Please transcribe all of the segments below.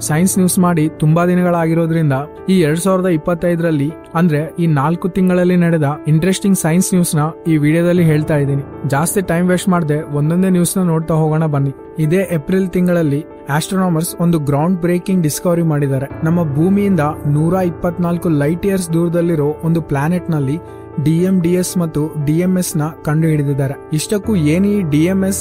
Science news ಮಾಡಿ ತುಂಬಾ ದಿನಗಳಾಗಿರೋದ್ರಿಂದ ಈ 2025ರಲ್ಲಿ ಅಂದ್ರೆ ಈ 4 ತಿಂಗಳಲ್ಲಿ ನಡೆದ ಇಂಟ್ರೆಸ್ಟಿಂಗ್ ಸೈನ್ಸ್ ನ್ಯೂಸ್ ನ ಈ ವಿಡಿಯೋದಲ್ಲಿ ಹೇಳ್ತಾ ಇದ್ದೀನಿ. ಜಾಸ್ತಿ ಟೈಮ್ ವೇಸ್ಟ್ ಮಾಡದೆ ಒಂದೊಂದೇ ನ್ಯೂಸ್ ನ ನೋಡ್ತಾ ಹೋಗೋಣ ಬನ್ನಿ. ಇದೇ ಏಪ್ರಿಲ್ ತಿಂಗಳಲ್ಲಿ ಆಸ್ಟ್ರೋನಾಮರ್ಸ್ ಒಂದು ಗ್ರೌಂಡ್ ಬ್ರೇಕಿಂಗ್ ಡಿಸ್ಕವರಿ ಮಾಡಿದ್ದಾರೆ. ನಮ್ಮ ಭೂಮಿಯಿಂದ 124 ಲೈಟ್ ಇಯರ್ಸ್ ದೂರದಲ್ಲಿರೋ ಒಂದು ಪ್ಲಾನೆಟ್ ನಲ್ಲಿ DMDS ಮತ್ತು DMS ನ ಕಂಡು ಹಿಡಿದಿದ್ದಾರೆ. ಇಷ್ಟಕ್ಕೂ ಏನು ಈ DMS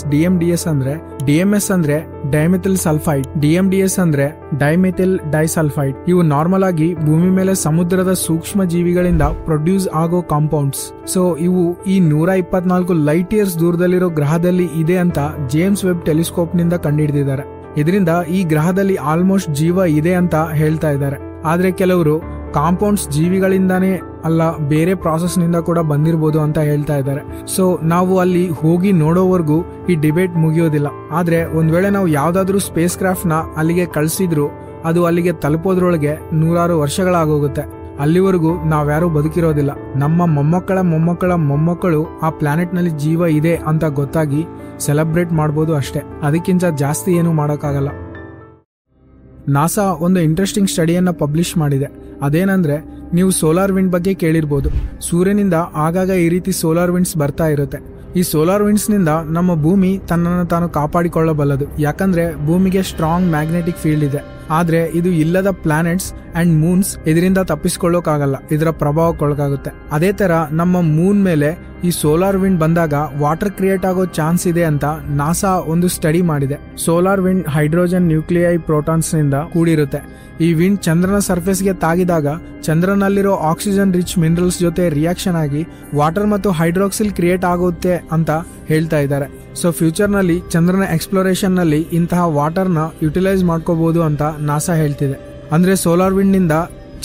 ಅಂದ್ರೆ DMS ಅಂದ್ರೆ ಡೈಮೆಥಿಲ್ ಸಲ್ಫೈಡ್, DMDS ಅಂದ್ರೆ ಡೈಮೆಥಿಲ್ ಡೈಸಲ್ಫೈಡ್. ಇವು ನಾರ್ಮಲ್ ಆಗಿ ಭೂಮಿ ಮೇಲೆ ಸಮುದ್ರದ ಸೂಕ್ಷ್ಮ ಜೀವಿಗಳಿಂದ ಪ್ರೊಡ್ಯೂಸ್ ಆಗೋ ಕಾಂಪೌಂಡ್ಸ್. ಸೊ ಇವು ಈ 124 ಲೈಟ್ ಇಯರ್ಸ್ ದೂರದಲ್ಲಿರೋ ಗ್ರಹದಲ್ಲಿ ಇದೆ ಅಂತ ಜೇಮ್ಸ್ ವೆಬ್ ಟೆಲಿಸ್ಕೋಪ್ ನಿಂದ ಕಂಡುಹಿಡಿದಿದ್ದಾರೆ. ಇದರಿಂದ ಈ ಗ್ರಹದಲ್ಲಿ ಆಲ್ಮೋಸ್ಟ್ ಜೀವ ಇದೆ ಅಂತ ಹೇಳ್ತಾ ಇದ್ದಾರೆ. ಆದ್ರೆ ಕೆಲವರು ಕಾಂಪೌಂಡ್ಸ್ ಜೀವಿಗಳಿಂದಾನೇ ಅಲ್ಲ, ಬೇರೆ ಪ್ರಾಸೆಸ್ ನಿಂದ ಕೂಡ ಬಂದಿರಬಹುದು ಅಂತ ಹೇಳ್ತಾ ಇದ್ದಾರೆ. ಸೊ ನಾವು ಅಲ್ಲಿ ಹೋಗಿ ನೋಡೋವರೆಗೂ ಈ ಡಿಬೇಟ್ ಮುಗಿಯೋದಿಲ್ಲ. ಆದ್ರೆ ಒಂದ್ ವೇಳೆ ನಾವು ಯಾವ್ದಾದ್ರೂ ಸ್ಪೇಸ್ ಕ್ರಾಫ್ಟ್ ನ ಅಲ್ಲಿಗೆ ಕಳಿಸಿದ್ರು ಅದು ಅಲ್ಲಿಗೆ ತಲುಪೋದ್ರೊಳಗೆ 100 ವರ್ಷಗಳಾಗೋಗುತ್ತೆ. ಅಲ್ಲಿವರೆಗೂ ನಾವ್ಯಾರೂ ಬದುಕಿರೋದಿಲ್ಲ. ನಮ್ಮ ಮೊಮ್ಮಕ್ಕಳ ಮೊಮ್ಮಕ್ಕಳು ಆ ಪ್ಲಾನೆಟ್ ನಲ್ಲಿ ಜೀವ ಇದೆ ಅಂತ ಗೊತ್ತಾಗಿ ಸೆಲೆಬ್ರೇಟ್ ಮಾಡಬಹುದು ಅಷ್ಟೇ. ಅದಕ್ಕಿಂತ ಜಾಸ್ತಿ ಏನು ಮಾಡೋಕ್ಕಾಗಲ್ಲ. ನಾಸಾ ಒಂದು ಇಂಟ್ರೆಸ್ಟಿಂಗ್ ಸ್ಟಡಿಯನ್ನ ಪಬ್ಲಿಷ್ ಮಾಡಿದೆ. ಅದೇನಂದ್ರೆ, ನೀವು ಸೋಲಾರ್ ವಿಂಡ್ ಬಗ್ಗೆ ಕೇಳಿರ್ಬೋದು. ಸೂರ್ಯನಿಂದ ಆಗಾಗ ಈ ರೀತಿ ಸೋಲಾರ್ ವಿಂಡ್ಸ್ ಬರ್ತಾ ಇರುತ್ತೆ. ಈ ಸೋಲಾರ್ ವಿಂಡ್ಸ್ ನಿಂದ ನಮ್ಮ ಭೂಮಿ ತನ್ನನ್ನು ತಾನು ಕಾಪಾಡಿಕೊಳ್ಳಬಲ್ಲದು. ಯಾಕಂದ್ರೆ ಭೂಮಿಗೆ ಸ್ಟ್ರಾಂಗ್ ಮ್ಯಾಗ್ನೆಟಿಕ್ ಫೀಲ್ಡ್ ಇದೆ. ಆದ್ರೆ ಇದು ಇಲ್ಲದ ಪ್ಲಾನೆಟ್ಸ್ ಅಂಡ್ ಮೂನ್ಸ್ ಇದರಿಂದ ತಪ್ಪಿಸ್ಕೊಳ್ಳೋಕಾಗಲ್ಲ, ಇದರ ಪ್ರಭಾವಕ್ಕೊಳಗಾಗುತ್ತೆ. ಅದೇ ತರ ನಮ್ಮ ಮೂನ್ ಮೇಲೆ ಈ ಸೋಲಾರ್ ವಿಂಡ್ ಬಂದಾಗ ವಾಟರ್ ಕ್ರಿಯೇಟ್ ಆಗೋ ಚಾನ್ಸ್ ಇದೆ ಅಂತ ನಾಸಾ ಒಂದು ಸ್ಟಡಿ ಮಾಡಿದೆ. Solar wind hydrogen nuclei protons ನಿಂದ ಕೂಡಿರುತ್ತೆ. ಈ ವಿಂಡ್ ಚಂದ್ರನ ಸರ್ಫೇಸ್ ಗೆ ತಾಗಿದಾಗ ಚಂದ್ರನಲ್ಲಿರೋ ಆಕ್ಸಿಜನ್ ರಿಚ್ ಮಿನರಲ್ಸ್ ಜೊತೆ ರಿಯಾಕ್ಷನ್ ಆಗಿ ವಾಟರ್ ಮತ್ತು ಹೈಡ್ರಾಕ್ಸಿಲ್ ಕ್ರಿಯೇಟ್ ಆಗುತ್ತೆ ಅಂತ ಹೇಳ್ತಾ ಇದ್ದಾರೆ. ಸೊ ಫ್ಯೂಚರ್ ನಲ್ಲಿ ಚಂದ್ರನ ಎಕ್ಸ್ಪ್ಲೋರೇಷನ್ ನಲ್ಲಿ ಇಂತಹ ವಾಟರ್ ನ ಯುಟಿಲೈಸ್ ಮಾಡ್ಕೋಬಹುದು ಅಂತ ನಾಸಾ ಹೇಳ್ತಿದೆ. ಅಂದ್ರೆ ಸೋಲಾರ್ ವಿಂಡ್ ನಿಂದ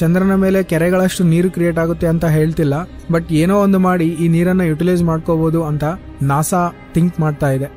ಚಂದ್ರನ ಮೇಲೆ ಕೆರೆಗಳಷ್ಟು ನೀರು ಕ್ರಿಯೇಟ್ ಆಗುತ್ತೆ ಅಂತ ಹೇಳ್ತಿಲ್ಲ, ಬಟ್ ಏನೋ ಒಂದು ಮಾಡಿ ಈ ನೀರನ್ನ ಯುಟಿಲೈಸ್ ಮಾಡ್ಕೋಬಹುದು ಅಂತ ನಾಸಾ ಥಿಂಕ್ ಮಾಡ್ತಾ ಇದೆ.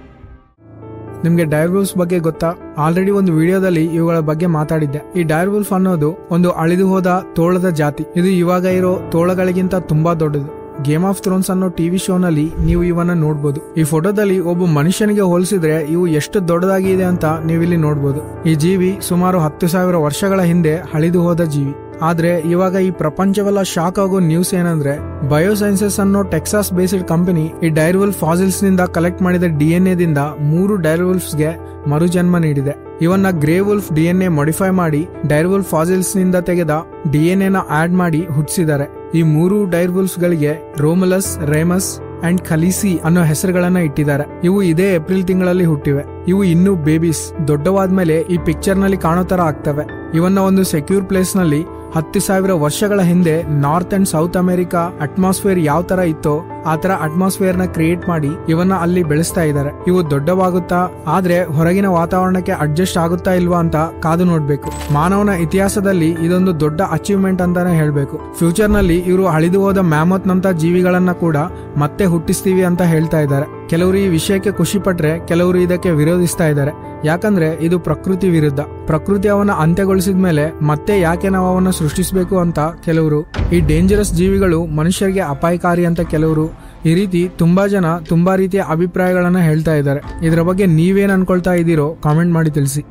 ನಿಮ್ಗೆ ಡೈರ್ವುಲ್ಫ್ಸ್ ಬಗ್ಗೆ ಗೊತ್ತಾ? ಆಲ್ರೆಡಿ ಒಂದು ವಿಡಿಯೋದಲ್ಲಿ ಇವುಗಳ ಬಗ್ಗೆ ಮಾತಾಡಿದ್ದೆ. ಈ ಡೈರ್ವುಲ್ಫ್ ಅನ್ನೋದು ಒಂದು ಅಳಿದು ಹೋದ ತೋಳದ ಜಾತಿ. ಇದು ಇವಾಗ ಇರೋ ತೋಳಗಳಿಗಿಂತ ತುಂಬಾ ದೊಡ್ಡದು. ಗೇಮ್ ಆಫ್ ಥ್ರೋನ್ಸ್ ಅನ್ನೋ ಟಿವಿ ಶೋ ನಲ್ಲಿ ನೀವು ಇವನ್ನ ನೋಡಬಹುದು. ಈ ಫೋಟೋದಲ್ಲಿ ಒಬ್ಬ ಮನುಷ್ಯನಿಗೆ ಹೋಲಿಸಿದ್ರೆ ಇವು ಎಷ್ಟು ದೊಡ್ಡದಾಗಿ ಇದೆ ಅಂತ ನೀವಿಲ್ಲಿ ನೋಡಬಹುದು. ಈ ಜೀವಿ ಸುಮಾರು 10,000 ವರ್ಷಗಳ ಹಿಂದೆ ಅಳಿದು ಹೋದ ಜೀವಿ. ಆದ್ರೆ ಇವಾಗ ಈ ಪ್ರಪಂಚವೆಲ್ಲ ಶಾಕ್ ಆಗೋ ನ್ಯೂಸ್ ಏನಂದ್ರೆ, ಬಯೋಸೈನ್ಸಸ್ ಅನ್ನೋ ಟೆಕ್ಸಾಸ್ ಬೇಸ್ಡ್ ಕಂಪನಿ ಈ ಡೈರ್ವುಲ್ಫ್ ಫಾಸಿಲ್ಸ್ ನಿಂದ ಕಲೆಕ್ಟ್ ಮಾಡಿದ DNA ದಿಂದ 3 ಡೈರ್ವುಲ್ಫ್ಸ್ ಗೆ ಮರುಜನ್ಮ ನೀಡಿದೆ. ಇವನ್ನ ಗ್ರೇ ವುಲ್ಫ್ DNA ಮಾಡಿಫೈ ಮಾಡಿ ಡೈರ್ವುಲ್ಫ್ ಫಾಸಿಲ್ಸ್ ನಿಂದ ತೆಗೆದ DNA ನ ಆಡ್ ಮಾಡಿ ಹುಟ್ಟಿಸಿದ್ದಾರೆ. ಈ 3 ಡೈರ್ವುಲ್ಫ್ಸ್ ಗಳಿಗೆ ರೋಮುಲಸ್, ರೇಮಸ್ ಅಂಡ್ ಖಲೀಸಿ ಅನ್ನೋ ಹೆಸರುಗಳನ್ನ ಇಟ್ಟಿದ್ದಾರೆ. ಇವು ಇದೇ ಏಪ್ರಿಲ್ ತಿಂಗಳಲ್ಲಿ ಹುಟ್ಟಿವೆ. ಇವು ಇನ್ನೂ ಬೇಬೀಸ್. ದೊಡ್ಡವಾದ್ಮೇಲೆ ಈ ಪಿಕ್ಚರ್ ನಲ್ಲಿ ಕಾಣೋ ತರ ಆಗ್ತವೆ. ಇವನ್ನ ಒಂದು ಸೆಕ್ಯೂರ್ ಪ್ಲೇಸ್ ನಲ್ಲಿ 10,000 ವರ್ಷಗಳ ಹಿಂದೆ north and south America atmosphere ಯಾವ ತರ ಇತ್ತೋ ಆ ತರ ಅಟ್ಮಾಸ್ಫಿಯರ್ ನ ಕ್ರಿಯೇಟ್ ಮಾಡಿ ಇವನ್ನ ಅಲ್ಲಿ ಬೆಳೆಸ್ತಾ ಇದ್ದಾರೆ. ಇವು ದೊಡ್ಡವಾಗುತ್ತಾ, ಆದ್ರೆ ಹೊರಗಿನ ವಾತಾವರಣಕ್ಕೆ ಅಡ್ಜಸ್ಟ್ ಆಗುತ್ತಾ ಇಲ್ವಾ ಅಂತ ಕಾದು ನೋಡ್ಬೇಕು. ಮಾನವನ ಇತಿಹಾಸದಲ್ಲಿ ಇದೊಂದು ದೊಡ್ಡ ಅಚೀವ್ಮೆಂಟ್ ಅಂತಾನೆ ಹೇಳ್ಬೇಕು. ಫ್ಯೂಚರ್ ನಲ್ಲಿ ಇವರು ಅಳಿದು ಹೋದ ಮ್ಯಾಮತ್ ನಂತ ಜೀವಿಗಳನ್ನ ಕೂಡ ಮತ್ತೆ ಹುಟ್ಟಿಸ್ತೀವಿ ಅಂತ ಹೇಳ್ತಾ ಇದ್ದಾರೆ. ಕೆಲವರು ಈ ವಿಷಯಕ್ಕೆ ಖುಷಿ ಪಟ್ರೆ, ಕೆಲವರು ಇದಕ್ಕೆ ವಿರೋಧಿಸ್ತಾ ಇದ್ದಾರೆ. ಯಾಕಂದ್ರೆ ಇದು ಪ್ರಕೃತಿ ವಿರುದ್ಧ. ಪ್ರಕೃತಿ ಅವನ್ನ ಅಂತ್ಯಗೊಳಿಸಿದ ಮೇಲೆ ಮತ್ತೆ ಯಾಕೆ ನಾವು ಅವನ್ನ ಸೃಷ್ಟಿಸಬೇಕು ಅಂತ ಕೆಲವರು, ಈ ಡೇಂಜರಸ್ ಜೀವಿಗಳು ಮನುಷ್ಯರಿಗೆ ಅಪಾಯಕಾರಿ ಅಂತ ಕೆಲವರು, ಈ ರೀತಿ ತುಂಬಾ ಜನ ತುಂಬಾ ರೀತಿಯ ಅಭಿಪ್ರಾಯಗಳನ್ನ ಹೇಳ್ತಾ ಇದ್ದಾರೆ. ಇದರ ಬಗ್ಗೆ ನೀವೇನ್ ಅನ್ಕೊಳ್ತಾ ಇದ್ದೀರೋ ಕಾಮೆಂಟ್ ಮಾಡಿ ತಿಳಿಸಿ.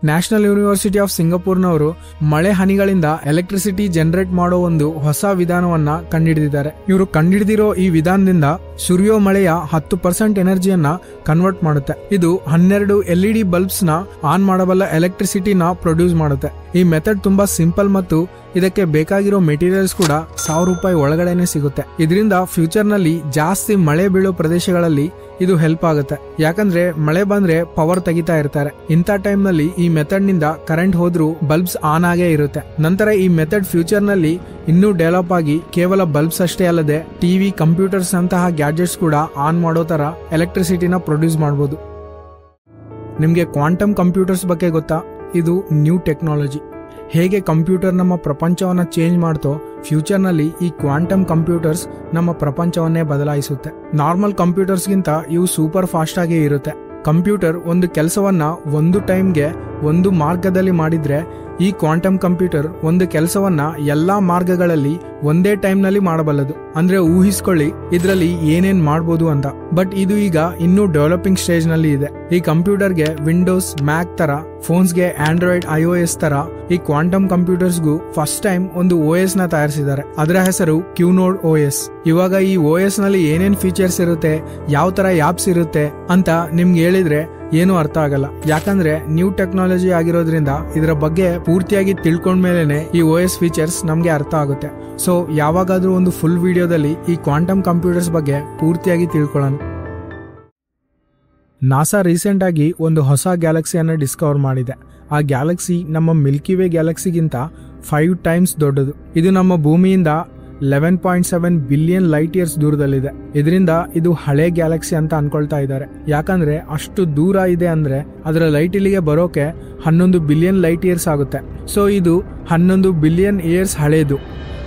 ನ್ಯಾಷನಲ್ ಯೂನಿವರ್ಸಿಟಿ ಆಫ್ ಸಿಂಗಪೂರ್ನವರು ಮಳೆ ಹನಿಗಳಿಂದ ಎಲೆಕ್ಟ್ರಿಸಿಟಿ ಜನರೇಟ್ ಮಾಡೋ ಒಂದು ಹೊಸ ವಿಧಾನವನ್ನ ಕಂಡುಹಿಡಿದಿದ್ದಾರೆ. ಇವರು ಕಂಡುಹಿಡಿದಿರೋ ಈ ವಿಧಾನದಿಂದ ಸುರಿಯೋ ಮಳೆಯ 10% ಎನರ್ಜಿಯನ್ನ ಕನ್ವರ್ಟ್ ಮಾಡುತ್ತೆ. ಇದು 12 LED ಬಲ್ಬ್ಸ್ ನ ಆನ್ ಮಾಡಬಲ್ಲ ಎಲೆಕ್ಟ್ರಿಸಿಟಿನ ಪ್ರೊಡ್ಯೂಸ್ ಮಾಡುತ್ತೆ. ಈ ಮೆಥಡ್ ತುಂಬಾ ಸಿಂಪಲ್ ಮತ್ತು ಇದಕ್ಕೆ ಬೇಕಾಗಿರೋ ಮೆಟೀರಿಯಲ್ಸ್ ಕೂಡ ₹1,000 ಒಳಗಡೆನೆ ಸಿಗುತ್ತೆ. ಇದರಿಂದ ಫ್ಯೂಚರ್ ನಲ್ಲಿ ಜಾಸ್ತಿ ಮಳೆ ಬೀಳೋ ಪ್ರದೇಶಗಳಲ್ಲಿ ಇದು ಹೆಲ್ಪ್ ಆಗುತ್ತೆ. ಯಾಕಂದ್ರೆ ಮಳೆ ಬಂದ್ರೆ ಪವರ್ ತೆಗಿತಾ ಇರ್ತಾರೆ. ಇಂಥ ಟೈಮ್ ನಲ್ಲಿ ಈ ಮೆಥಡ್ ನಿಂದ ಕರೆಂಟ್ ಹೋದ್ರೂ ಬಲ್ಬ್ಸ್ ಆನ್ ಆಗೇ ಇರುತ್ತೆ. ನಂತರ ಈ ಮೆಥಡ್ ಫ್ಯೂಚರ್ ನಲ್ಲಿ ಇನ್ನೂ ಡೆವಲಪ್ ಆಗಿ ಕೇವಲ ಬಲ್ಬ್ಸ್ ಅಷ್ಟೇ ಅಲ್ಲದೆ ಟಿವಿ, ಕಂಪ್ಯೂಟರ್ಸ್ ಅಂತಹ ಗ್ಯಾಡ್ಜೆಟ್ಸ್ ಕೂಡ ಆನ್ ಮಾಡೋ ತರ ಎಲೆಕ್ಟ್ರಿಸಿಟಿನ ಪ್ರೊಡ್ಯೂಸ್ ಮಾಡಬಹುದು. ನಿಮ್ಗೆ ಕ್ವಾಂಟಮ್ ಕಂಪ್ಯೂಟರ್ಸ್ ಬಗ್ಗೆ ಗೊತ್ತಾ? ಇದು ನ್ಯೂ ಟೆಕ್ನಾಲಜಿ. ಹೇಗೆ ಕಂಪ್ಯೂಟರ್ ನಮ್ಮ ಪ್ರಪಂಚವನ್ನ ಚೇಂಜ್ ಮಾಡ್ತೋ, ಫ್ಯೂಚರ್ ನಲ್ಲಿ ಈ ಕ್ವಾಂಟಮ್ ಕಂಪ್ಯೂಟರ್ಸ್ ನಮ್ಮ ಪ್ರಪಂಚವನ್ನೇ ಬದಲಾಯಿಸುತ್ತೆ. ನಾರ್ಮಲ್ ಕಂಪ್ಯೂಟರ್ಸ್ ಗಿಂತ ಇವು ಸೂಪರ್ ಫಾಸ್ಟ್ ಆಗಿ ಇರುತ್ತೆ. ಕಂಪ್ಯೂಟರ್ ಒಂದು ಕೆಲಸವನ್ನ ಒಂದು ಟೈಮ್ಗೆ ಒಂದು ಮಾರ್ಗದಲ್ಲಿ ಮಾಡಿದ್ರೆ ಈ ಕ್ವಾಂಟಮ್ ಕಂಪ್ಯೂಟರ್ ಒಂದು ಕೆಲಸವನ್ನ ಎಲ್ಲಾ ಮಾರ್ಗಗಳಲ್ಲಿ ಒಂದೇ ಟೈಮ್ ನಲ್ಲಿ ಮಾಡಬಲ್ಲದು. ಅಂದ್ರೆ ಊಹಿಸ್ಕೊಳ್ಳಿ ಇದರಲ್ಲಿ ಏನೇನ್ ಮಾಡಬಹುದು ಅಂತ. ಬಟ್ ಇದು ಈಗ ಇನ್ನೂ ಡೆವಲಪಿಂಗ್ ಸ್ಟೇಜ್ ನಲ್ಲಿ ಇದೆ. ಈ ಕಂಪ್ಯೂಟರ್ಗೆ ವಿಂಡೋಸ್, ಮ್ಯಾಕ್ ತರ, ಫೋನ್ಸ್ಗೆ ಆಂಡ್ರಾಯ್ಡ್, iOS ತರ ಈ ಕ್ವಾಂಟಮ್ ಕಂಪ್ಯೂಟರ್ಸ್ಗೂ ಫಸ್ಟ್ ಟೈಮ್ ಒಂದು OS ನ ತಯಾರಿಸಿದ್ದಾರೆ. ಅದರ ಹೆಸರು QNODE OS. ಇವಾಗ ಈ OS ನಲ್ಲಿ ಏನೇನ್ ಫೀಚರ್ಸ್ ಇರುತ್ತೆ, ಯಾವ ತರ ಆಪ್ಸ್ ಇರುತ್ತೆ ಅಂತ ನಿಮ್ಗೆ ಹೇಳಿದ್ರೆ ಏನು ಅರ್ಥ ಆಗಲ್ಲ. ಯಾಕಂದ್ರೆ ನ್ಯೂ ಟೆಕ್ನಾಲಜಿ ಆಗಿರೋದ್ರಿಂದ ಇದರ ಬಗ್ಗೆ ಪೂರ್ತಿಯಾಗಿ ತಿಳ್ಕೊಂಡ್ಮೇಲೆ ಈ OS ಫೀಚರ್ಸ್ ನಮ್ಗೆ ಅರ್ಥ ಆಗುತ್ತೆ. ಸೊ ಯಾವಾಗಾದ್ರೂ ಒಂದು ಫುಲ್ ವಿಡಿಯೋದಲ್ಲಿ ಈ ಕ್ವಾಂಟಮ್ ಕಂಪ್ಯೂಟರ್ಸ್ ಬಗ್ಗೆ ಪೂರ್ತಿಯಾಗಿ ತಿಳ್ಕೊಳ್ಳೋಣ. ನಾಸಾ ರೀಸೆಂಟ್ ಆಗಿ ಒಂದು ಹೊಸ ಗ್ಯಾಲಕ್ಸಿಯನ್ನು ಡಿಸ್ಕವರ್ ಮಾಡಿದೆ. ಆ ಗ್ಯಾಲಕ್ಸಿ ನಮ್ಮ ಮಿಲ್ಕಿ ವೇ ಗ್ಯಾಲಕ್ಸಿಗಿಂತ 5 ಟೈಮ್ಸ್ ದೊಡ್ಡದು. ಇದು ನಮ್ಮ ಭೂಮಿಯಿಂದ 11.7 ಬಿಲಿಯನ್ ಲೈಟ್ ಇಯರ್ಸ್ ದೂರದಲ್ಲಿದೆ. ಇದರಿಂದ ಇದು ಹಳೆ ಗ್ಯಾಲಕ್ಸಿ ಅಂತ ಅನ್ಕೊಳ್ತಾ ಇದ್ದಾರೆ. ಯಾಕಂದ್ರೆ ಅಷ್ಟು ದೂರ ಇದೆ ಅಂದ್ರೆ ಅದರ ಲೈಟ್ ಇಲ್ಲಿಗೆ ಬರೋಕೆ 11 ಬಿಲಿಯನ್ ಲೈಟ್ ಇಯರ್ಸ್ ಆಗುತ್ತೆ. ಸೊ ಇದು 11 ಬಿಲಿಯನ್ ಇಯರ್ಸ್ ಹಳೇದು.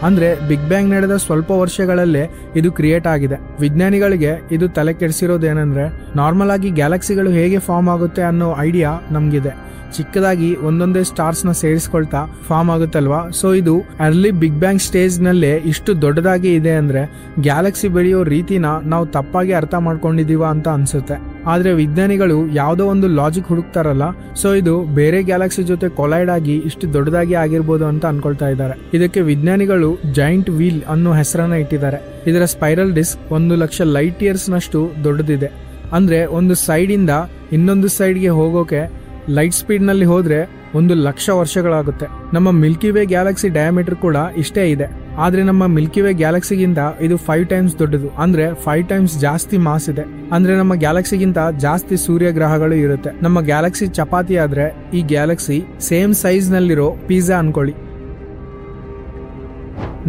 ಅಂದ್ರೆ ಬಿಗ್ ಬ್ಯಾಂಗ್ ನಡೆದ ಸ್ವಲ್ಪ ವರ್ಷಗಳಲ್ಲೇ ಇದು ಕ್ರಿಯೇಟ್ ಆಗಿದೆ. ವಿಜ್ಞಾನಿಗಳಿಗೆ ಇದು ತಲೆ ಕೆಡಿಸಿರೋದೇನೆಂದ್ರೆ, ನಾರ್ಮಲ್ ಆಗಿ ಗ್ಯಾಲಕ್ಸಿಗಳು ಹೇಗೆ ಫಾರ್ಮ್ ಆಗುತ್ತೆ ಅನ್ನೋ ಐಡಿಯಾ ನಮ್ಗಿದೆ. ಚಿಕ್ಕದಾಗಿ ಒಂದೊಂದೇ ಸ್ಟಾರ್ಸ್ ನ ಸೇರಿಸ್ಕೊಳ್ತಾ ಫಾರ್ಮ್ ಆಗುತ್ತಲ್ವಾ. ಸೊ ಇದು ಅರ್ಲಿ ಬಿಗ್ ಬ್ಯಾಂಗ್ ಸ್ಟೇಜ್ ನಲ್ಲೇ ಇಷ್ಟು ದೊಡ್ಡದಾಗಿ ಇದೆ ಅಂದ್ರೆ ಗ್ಯಾಲಕ್ಸಿ ಬೆಳೆಯೋ ರೀತಿನ ನಾವು ತಪ್ಪಾಗಿ ಅರ್ಥ ಮಾಡ್ಕೊಂಡಿದೀವ ಅಂತ ಅನ್ಸುತ್ತೆ. ಆದ್ರೆ ವಿಜ್ಞಾನಿಗಳು ಯಾವ್ದೋ ಒಂದು ಲಾಜಿಕ್ ಹುಡುಕ್ತಾರಲ್ಲ, ಸೊ ಇದು ಬೇರೆ ಗ್ಯಾಲಕ್ಸಿ ಜೊತೆ ಕೊಲೈಡ್ ಆಗಿ ಇಷ್ಟು ದೊಡ್ಡದಾಗಿ ಆಗಿರ್ಬೋದು ಅಂತ ಅನ್ಕೊಳ್ತಾ ಇದ್ದಾರೆ. ಇದಕ್ಕೆ ವಿಜ್ಞಾನಿಗಳು ಜೈಂಟ್ ವೀಲ್ ಅನ್ನೋ ಹೆಸರನ್ನ ಇಟ್ಟಿದ್ದಾರೆ. ಇದರ ಸ್ಪೈರಲ್ ಡಿಸ್ಕ್ 1,00,000 ಲೈಟ್ ಇಯರ್ಸ್ ನಷ್ಟು ದೊಡ್ಡದಿದೆ. ಅಂದ್ರೆ ಒಂದು ಸೈಡ್ ಇಂದ ಇನ್ನೊಂದು ಸೈಡ್ಗೆ ಹೋಗೋಕೆ ಲೈಟ್ ಸ್ಪೀಡ್ ನಲ್ಲಿ ಹೋದ್ರೆ 1,00,000 ವರ್ಷಗಳಾಗುತ್ತೆ. ನಮ್ಮ ಮಿಲ್ಕಿ ವೇ ಗ್ಯಾಲಕ್ಸಿ ಡಯಾಮೀಟರ್ ಕೂಡ ಇಷ್ಟೇ ಇದೆ. ಆದ್ರೆ ನಮ್ಮ ಮಿಲ್ಕಿ ವೇ ಗ್ಯಾಲಕ್ಸಿಗಿಂತ ಇದು 5 ಟೈಮ್ಸ್ ದೊಡ್ಡದು. ಅಂದ್ರೆ 5 ಟೈಮ್ಸ್ ಜಾಸ್ತಿ ಮಾಸ್ ಇದೆ. ಅಂದ್ರೆ ನಮ್ಮ ಗ್ಯಾಲಕ್ಸಿಗಿಂತ ಜಾಸ್ತಿ ಸೂರ್ಯ ಗ್ರಹಗಳು ಇರುತ್ತೆ. ನಮ್ಮ ಗ್ಯಾಲಕ್ಸಿ ಚಪಾತಿ ಆದ್ರೆ ಈ ಗ್ಯಾಲಕ್ಸಿ ಸೇಮ್ ಸೈಜ್ ನಲ್ಲಿರೋ ಪಿಜ್ಜಾ ಅನ್ಕೊಳ್ಳಿ.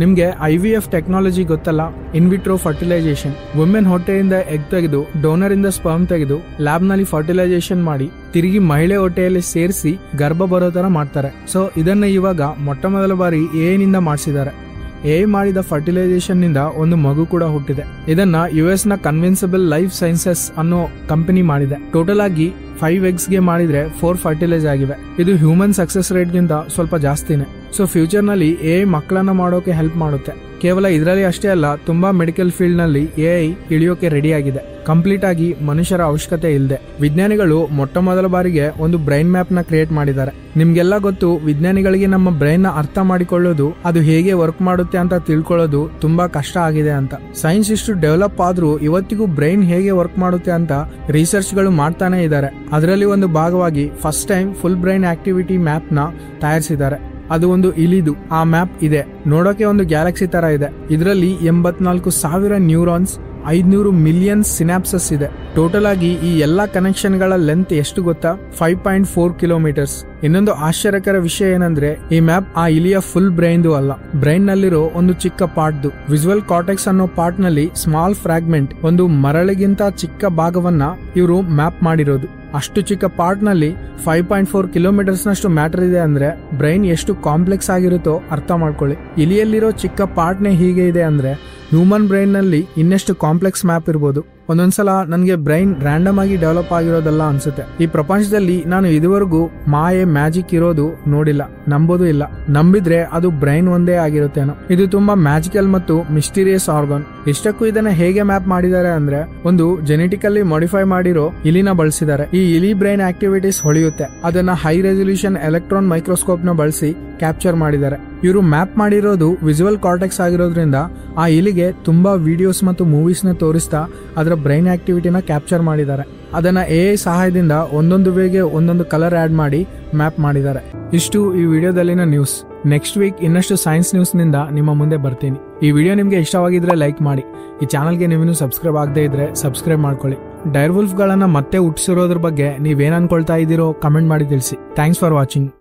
ನಿಮ್ಗೆ IVF ಟೆಕ್ನಾಲಜಿ ಗೊತ್ತಲ್ಲ, ಇನ್ವಿಟ್ರೋ ಫರ್ಟಿಲೈಸೇಷನ್. ವುಮೆನ್ ಹೊಟ್ಟೆಯಿಂದ ಎಗ್ ತೆಗೆದು ಡೋನರ್ ಇಂದ ಸ್ಪರ್ಮ್ ತೆಗೆದು ಲ್ಯಾಬ್ ನಲ್ಲಿ ಫರ್ಟಿಲೈಸೇಷನ್ ಮಾಡಿ ತಿರುಗಿ ಮಹಿಳೆ ಹೊಟ್ಟೆಯಲ್ಲಿ ಸೇರಿಸಿ ಗರ್ಭ ಬರೋ ತರ ಮಾಡ್ತಾರೆ. ಸೊ ಇದನ್ನ ಇವಾಗ ಮೊಟ್ಟ ಮೊದಲ ಬಾರಿ AI ನಿಂದ ಮಾಡಿಸಿದ್ದಾರೆ. AI ಮಾಡಿದ ಫರ್ಟಿಲೈಸೇಷನ್ ನಿಂದ ಒಂದು ಮಗು ಕೂಡ ಹುಟ್ಟಿದೆ. ಇದನ್ನ US ನ ಕನ್ವಿನ್ಸಿಬಲ್ ಲೈಫ್ ಸೈನ್ಸಸ್ ಅನ್ನೋ ಕಂಪನಿ ಮಾಡಿದೆ. ಟೋಟಲ್ ಆಗಿ 5 eggs ಗೆ ಮಾಡಿದ್ರೆ 4 ಫರ್ಟಿಲೈಸ್ ಆಗಿವೆ. ಇದು ಹ್ಯೂಮನ್ ಸಕ್ಸಸ್ ರೇಟ್ ಗಿಂತ ಸ್ವಲ್ಪ ಜಾಸ್ತಿನೇ. ಸೊ ಫ್ಯೂಚರ್ ನಲ್ಲಿ AI ಮಕ್ಕಳನ್ನ ಮಾಡೋಕೆ ಹೆಲ್ಪ್ ಮಾಡುತ್ತೆ. ಕೇವಲ ಇದರಲ್ಲಿ ಅಷ್ಟೇ ಅಲ್ಲ, ತುಂಬಾ ಮೆಡಿಕಲ್ ಫೀಲ್ಡ್ ನಲ್ಲಿ AI ಇಳಿಯೋಕೆ ರೆಡಿ ಆಗಿದೆ, ಕಂಪ್ಲೀಟ್ ಆಗಿ ಮನುಷ್ಯರ ಅವಶ್ಯಕತೆ ಇಲ್ಲದೆ. ವಿಜ್ಞಾನಿಗಳು ಮೊಟ್ಟ ಮೊದಲ ಬಾರಿಗೆ ಒಂದು ಬ್ರೈನ್ ಮ್ಯಾಪ್ ನ ಕ್ರಿಯೇಟ್ ಮಾಡಿದ್ದಾರೆ. ನಿಮ್ಗೆಲ್ಲ ಗೊತ್ತು, ವಿಜ್ಞಾನಿಗಳಿಗೆ ನಮ್ಮ ಬ್ರೈನ್ ನ ಅರ್ಥ ಮಾಡಿಕೊಳ್ಳೋದು, ಅದು ಹೇಗೆ ವರ್ಕ್ ಮಾಡುತ್ತೆ ಅಂತ ತಿಳ್ಕೊಳ್ಳೋದು ತುಂಬಾ ಕಷ್ಟ ಆಗಿದೆ ಅಂತ. ಸೈನ್ಸ್ ಇಷ್ಟು ಡೆವಲಪ್ ಆದ್ರೂ ಇವತ್ತಿಗೂ ಬ್ರೈನ್ ಹೇಗೆ ವರ್ಕ್ ಮಾಡುತ್ತೆ ಅಂತ ರಿಸರ್ಚ್ ಗಳು ಮಾಡ್ತಾನೆ ಇದ್ದಾರೆ. ಅದರಲ್ಲಿ ಒಂದು ಭಾಗವಾಗಿ first time full brain activity map ನ ತಯಾರಿಸಿದ್ದಾರೆ. ಅದು ಒಂದು ಇಲಿದು. ಆ ಮ್ಯಾಪ್ ಇದೆ, ನೋಡೋಕೆ ಒಂದು ಗ್ಯಾಲಕ್ಸಿ ತರ ಇದೆ. ಇದರಲ್ಲಿ 84,000 ನ್ಯೂರಾನ್ಸ್, 500 ಮಿಲಿಯನ್ ಸಿನಾಪ್ಸಸ್ ಇದೆ. ಟೋಟಲ್ ಆಗಿ ಈ ಎಲ್ಲಾ ಕನೆಕ್ಷನ್ ಗಳ ಲೆಂತ್ ಎಷ್ಟು ಗೊತ್ತಾ? 5.4 ಕಿಲೋಮೀಟರ್ಸ್. ಇನ್ನೊಂದು ಆಶ್ಚರ್ಯಕರ ವಿಷಯ ಏನಂದ್ರೆ, ಈ ಮ್ಯಾಪ್ ಆ ಇಲಿಯ ಫುಲ್ ಬ್ರೈನ್ದು ಅಲ್ಲ, ಬ್ರೈನ್ ನಲ್ಲಿರೋ ಒಂದು ಚಿಕ್ಕ ಪಾರ್ಟ್ದು. ವಿಜುವಲ್ ಕಾರ್ಟೆಕ್ಸ್ ಅನ್ನೋ ಪಾರ್ಟ್ ನಲ್ಲಿ ಸ್ಮಾಲ್ ಫ್ರಾಗ್ಮೆಂಟ್, ಒಂದು ಮರಳಿಗಿಂತ ಚಿಕ್ಕ ಭಾಗವನ್ನ ಇವರು ಮ್ಯಾಪ್ ಮಾಡಿರೋದು. ಅಷ್ಟು ಚಿಕ್ಕ ಪಾರ್ಟ್ ನಲ್ಲಿ 5.4 ಕಿಲೋಮೀಟರ್ಸ್ ನಷ್ಟು ಮ್ಯಾಟರ್ ಇದೆ ಅಂದ್ರೆ ಬ್ರೈನ್ ಎಷ್ಟು ಕಾಂಪ್ಲೆಕ್ಸ್ ಆಗಿರುತ್ತೋ ಅರ್ಥ ಮಾಡ್ಕೊಳ್ಳಿ. ಇಲಿಯಲ್ಲಿರೋ ಚಿಕ್ಕ ಪಾರ್ಟ್ನೇ ಹೀಗೆ ಇದೆ ಅಂದ್ರೆ ಹ್ಯೂಮನ್ ಬ್ರೈನ್ ನಲ್ಲಿ ಇನ್ನೆಷ್ಟು ಕಾಂಪ್ಲೆಕ್ಸ್ ಮ್ಯಾಪ್ ಇರ್ಬೋದು. ಒಂದೊಂದ್ಸಲ ನನಗೆ ಬ್ರೈನ್ ರ್ಯಾಂಡಮ್ ಆಗಿ ಡೆವಲಪ್ ಆಗಿರೋದಲ್ಲ ಅನ್ಸುತ್ತೆ. ಈ ಪ್ರಪಂಚದಲ್ಲಿ ನಾನು ಇದುವರೆಗೂ ಮಾಯೆ, ಮ್ಯಾಜಿಕ್ ಇರೋದು ನೋಡಿಲ್ಲ, ನಂಬೋದು ಇಲ್ಲ. ನಂಬಿದ್ರೆ ಅದು ಬ್ರೈನ್ ಒಂದೇ ಆಗಿರುತ್ತೇನೋ. ಇದು ತುಂಬಾ ಮ್ಯಾಜಿಕಲ್ ಮತ್ತು ಮಿಸ್ಟೀರಿಯಸ್ ಆರ್ಗನ್. ಇಷ್ಟಕ್ಕೂ ಇದನ್ನ ಹೇಗೆ ಮ್ಯಾಪ್ ಮಾಡಿದ್ದಾರೆ ಅಂದ್ರೆ, ಒಂದು ಜೆನೆಟಿಕಲಿ ಮಾಡಿಫೈ ಮಾಡಿರೋ ಇಲಿನ ಬಳಸಿದ್ದಾರೆ. ಈ ಇಲಿ ಬ್ರೈನ್ ಆಕ್ಟಿವಿಟೀಸ್ ಹೊಳೆಯುತ್ತೆ, ಅದನ್ನ ಹೈ ರೆಸಲ್ಯೂಷನ್ ಎಲೆಕ್ಟ್ರಾನ್ ಮೈಕ್ರೋಸ್ಕೋಪ್ ನ ಬಳಸಿ ಕ್ಯಾಪ್ಚರ್ ಮಾಡಿದ್ದಾರೆ. ಇವರು ಮ್ಯಾಪ್ ಮಾಡಿರೋದು ವಿಜುವಲ್ ಕಾರ್ಟೆಕ್ಸ್ ಆಗಿರೋದ್ರಿಂದ ಆ ಇಲಿಗೆ ತುಂಬಾ ವಿಡಿಯೋಸ್ ಮತ್ತು ಮೂವೀಸ್ ನ ತೋರಿಸ್ತಾ ಅದರ ಬ್ರೈನ್ ಆಕ್ಟಿವಿಟಿನ ಕ್ಯಾಪ್ಚರ್ ಮಾಡಿದ್ದಾರೆ. ಅದನ್ನ AI ಸಹಾಯದಿಂದ ಒಂದೊಂದು ವೇಗೆ ಒಂದೊಂದು ಕಲರ್ ಆಡ್ ಮಾಡಿ ಮ್ಯಾಪ್ ಮಾಡಿದ್ದಾರೆ. ಇಷ್ಟು ಈ ವಿಡಿಯೋದಲ್ಲಿನ ನ್ಯೂಸ್. ನೆಕ್ಸ್ಟ್ ವೀಕ್ ಇನ್ನಷ್ಟು ಸೈನ್ಸ್ ನ್ಯೂಸ್ ನಿಂದ ನಿಮ್ಮ ಮುಂದೆ ಬರ್ತೀನಿ. ಈ ವಿಡಿಯೋ ನಿಮ್ಗೆ ಇಷ್ಟವಾಗಿದ್ರೆ ಲೈಕ್ ಮಾಡಿ. ಈ ಚಾನಲ್ಗೆ ನೀವಿನ್ನೂ ಸಬ್ಸ್ಕ್ರೈಬ್ ಆಗದೆ ಇದ್ರೆ ಸಬ್ಸ್ಕ್ರೈಬ್ ಮಾಡ್ಕೊಳ್ಳಿ. ಡೈರ್ವುಲ್ಫ್ ಗಳನ್ನ ಮತ್ತೆ ಹುಟ್ಟಿಸಿರೋದ್ರ ಬಗ್ಗೆ ನೀವೇನ್ ಅನ್ಕೊಳ್ತಾ ಇದ್ದೀರೋ ಕಮೆಂಟ್ ಮಾಡಿ ತಿಳಿಸಿ. Thanks for watching.